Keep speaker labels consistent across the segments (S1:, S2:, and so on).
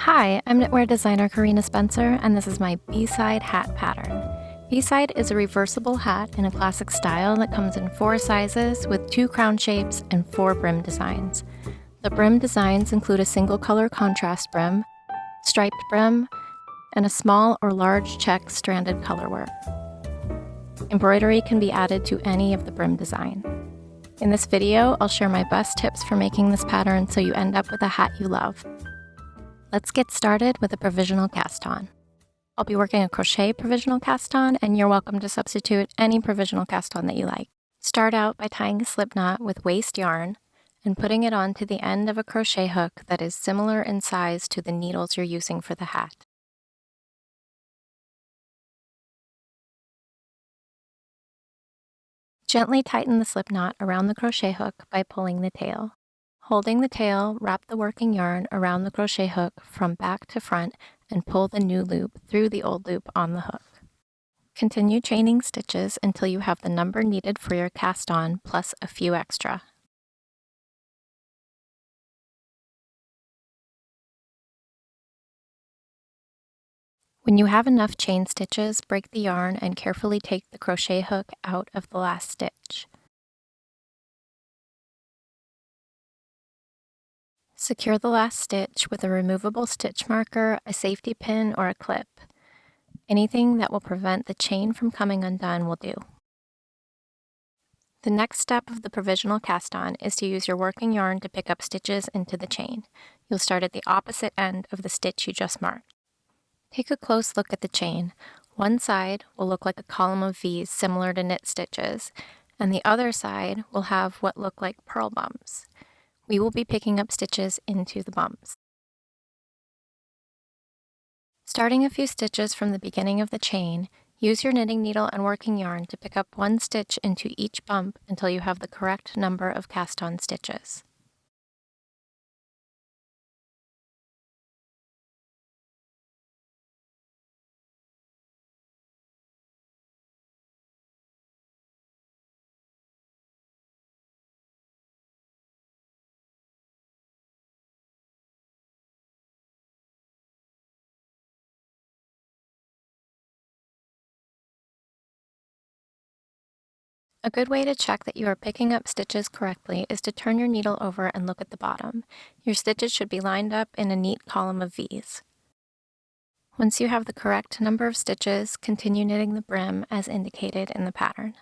S1: Hi, I'm knitwear designer Karina Spencer, and this is my B-side hat pattern. B-side is a reversible hat in a classic style that comes in 4 sizes with 2 crown shapes and 4 brim designs. The brim designs include a single color contrast brim, striped brim, and a small or large check stranded colorwork. Embroidery can be added to any of the brim design. In this video, I'll share my best tips for making this pattern so you end up with a hat you love. Let's get started with a provisional cast on. I'll be working a crochet provisional cast on, and you're welcome to substitute any provisional cast on that you like. Start out by tying a slip knot with waste yarn and putting it onto the end of a crochet hook that is similar in size to the needles you're using for the hat. Gently tighten the slip knot around the crochet hook by pulling the tail. Holding the tail, wrap the working yarn around the crochet hook from back to front and pull the new loop through the old loop on the hook. Continue chaining stitches until you have the number needed for your cast on plus a few extra. When you have enough chain stitches, break the yarn and carefully take the crochet hook out of the last stitch. Secure the last stitch with a removable stitch marker, a safety pin, or a clip. Anything that will prevent the chain from coming undone will do. The next step of the provisional cast on is to use your working yarn to pick up stitches into the chain. You'll start at the opposite end of the stitch you just marked. Take a close look at the chain. One side will look like a column of V's similar to knit stitches, and the other side will have what look like purl bumps. We will be picking up stitches into the bumps. Starting a few stitches from the beginning of the chain, use your knitting needle and working yarn to pick up one stitch into each bump until you have the correct number of cast-on stitches. A good way to check that you are picking up stitches correctly is to turn your needle over and look at the bottom. Your stitches should be lined up in a neat column of V's. Once you have the correct number of stitches, continue knitting the brim as indicated in the pattern.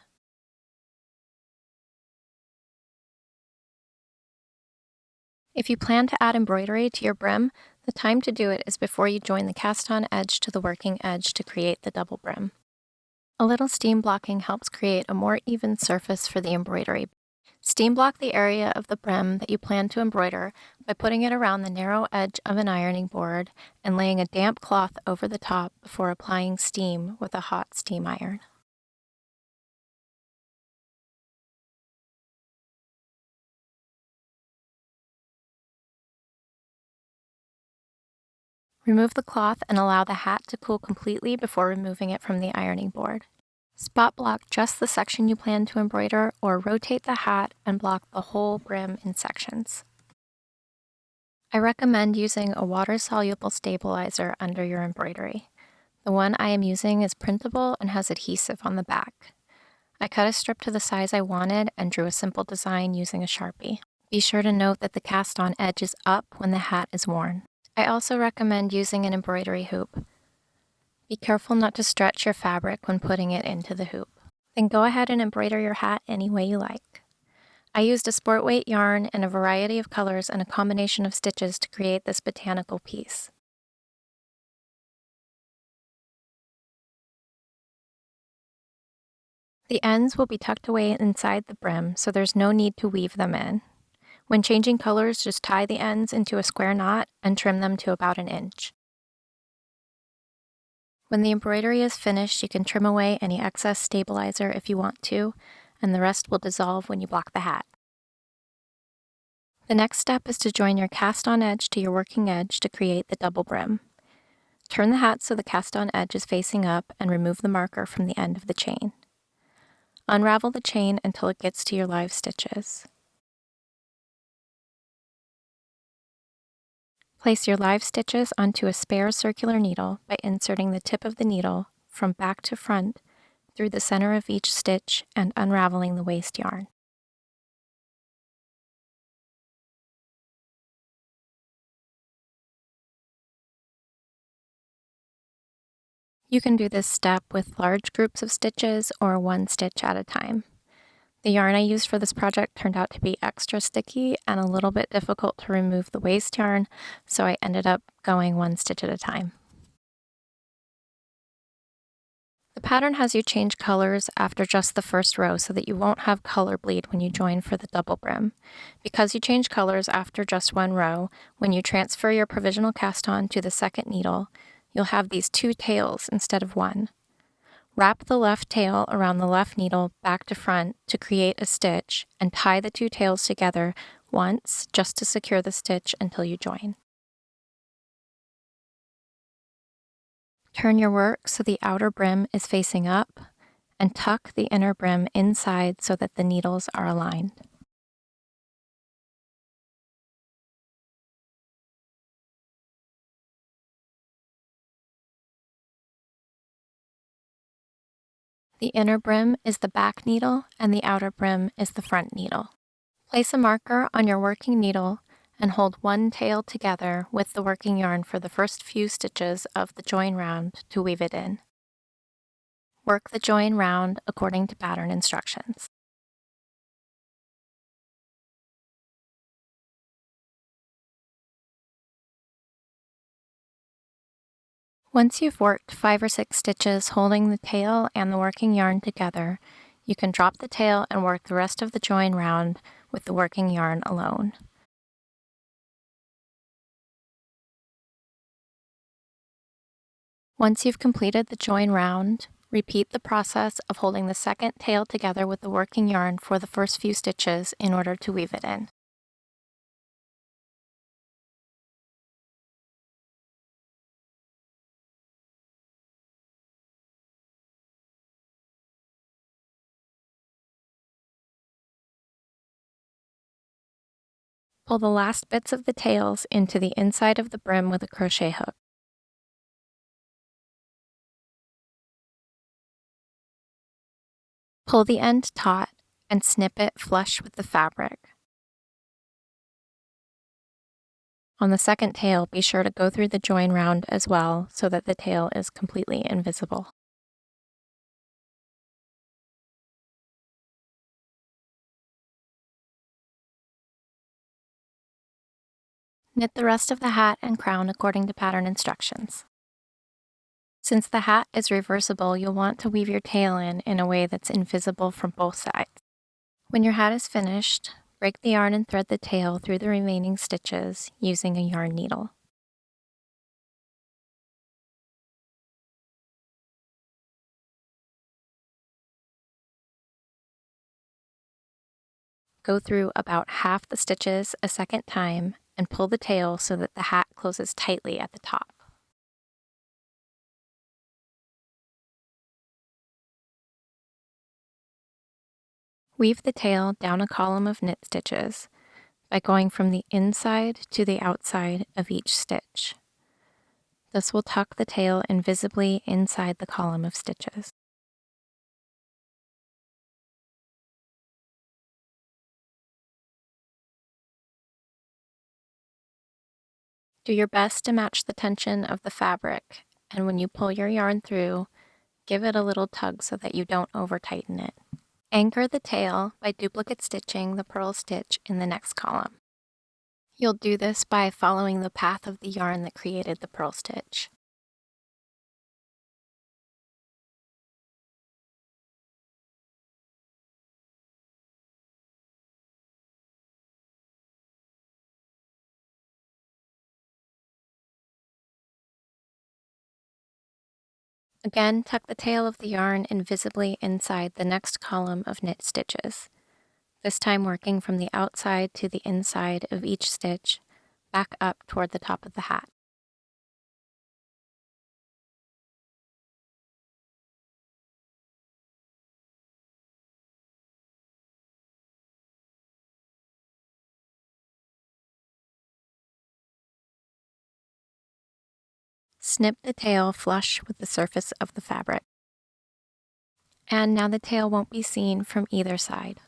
S1: If you plan to add embroidery to your brim, the time to do it is before you join the cast-on edge to the working edge to create the double brim. A little steam blocking helps create a more even surface for the embroidery. Steam block the area of the brim that you plan to embroider by putting it around the narrow edge of an ironing board and laying a damp cloth over the top before applying steam with a hot steam iron. Remove the cloth and allow the hat to cool completely before removing it from the ironing board. Spot block just the section you plan to embroider, or rotate the hat and block the whole brim in sections. I recommend using a water-soluble stabilizer under your embroidery. The one I am using is printable and has adhesive on the back. I cut a strip to the size I wanted and drew a simple design using a Sharpie. Be sure to note that the cast-on edge is up when the hat is worn. I also recommend using an embroidery hoop. Be careful not to stretch your fabric when putting it into the hoop. Then go ahead and embroider your hat any way you like. I used a sport weight yarn in a variety of colors and a combination of stitches to create this botanical piece. The ends will be tucked away inside the brim, so there's no need to weave them in. When changing colors, just tie the ends into a square knot and trim them to about 1 inch. When the embroidery is finished, you can trim away any excess stabilizer if you want to, and the rest will dissolve when you block the hat. The next step is to join your cast-on edge to your working edge to create the double brim. Turn the hat so the cast-on edge is facing up and remove the marker from the end of the chain. Unravel the chain until it gets to your live stitches. Place your live stitches onto a spare circular needle by inserting the tip of the needle from back to front through the center of each stitch and unraveling the waste yarn. You can do this step with large groups of stitches or one stitch at a time. The yarn I used for this project turned out to be extra sticky and a little bit difficult to remove the waste yarn, so I ended up going one stitch at a time. The pattern has you change colors after just the first row so that you won't have color bleed when you join for the double brim. Because you change colors after just one row, when you transfer your provisional cast on to the second needle, you'll have these two tails instead of one. Wrap the left tail around the left needle back to front to create a stitch and tie the two tails together once just to secure the stitch until you join. Turn your work so the outer brim is facing up and tuck the inner brim inside so that the needles are aligned. The inner brim is the back needle and the outer brim is the front needle. Place a marker on your working needle and hold one tail together with the working yarn for the first few stitches of the join round to weave it in. Work the join round according to pattern instructions. Once you've worked 5 or 6 stitches holding the tail and the working yarn together, you can drop the tail and work the rest of the join round with the working yarn alone. Once you've completed the join round, repeat the process of holding the second tail together with the working yarn for the first few stitches in order to weave it in. Pull the last bits of the tails into the inside of the brim with a crochet hook. Pull the end taut and snip it flush with the fabric. On the second tail, be sure to go through the join round as well so that the tail is completely invisible. Knit the rest of the hat and crown according to pattern instructions. Since the hat is reversible, you'll want to weave your tail in a way that's invisible from both sides. When your hat is finished, break the yarn and thread the tail through the remaining stitches using a yarn needle. Go through about half the stitches a second time and pull the tail so that the hat closes tightly at the top. Weave the tail down a column of knit stitches by going from the inside to the outside of each stitch. This will tuck the tail invisibly inside the column of stitches. Do your best to match the tension of the fabric, and when you pull your yarn through, give it a little tug so that you don't over-tighten it. Anchor the tail by duplicate stitching the purl stitch in the next column. You'll do this by following the path of the yarn that created the purl stitch. Again, tuck the tail of the yarn invisibly inside the next column of knit stitches, this time working from the outside to the inside of each stitch, back up toward the top of the hat. Snip the tail flush with the surface of the fabric. And now the tail won't be seen from either side.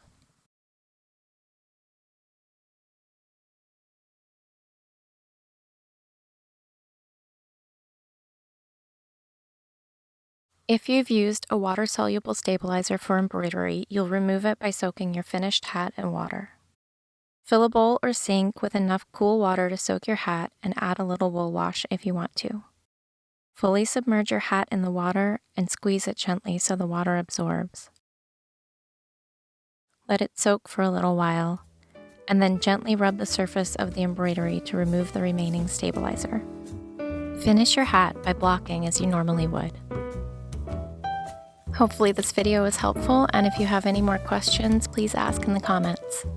S1: If you've used a water-soluble stabilizer for embroidery, you'll remove it by soaking your finished hat in water. Fill a bowl or sink with enough cool water to soak your hat and add a little wool wash if you want to. Fully submerge your hat in the water and squeeze it gently so the water absorbs. Let it soak for a little while, and then gently rub the surface of the embroidery to remove the remaining stabilizer. Finish your hat by blocking as you normally would. Hopefully this video was helpful, and if you have any more questions, please ask in the comments.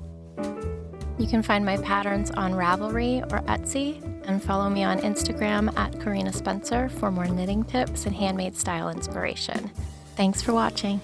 S1: You can find my patterns on Ravelry or Etsy, and follow me on Instagram at Karina Spencer for more knitting tips and handmade style inspiration. Thanks for watching.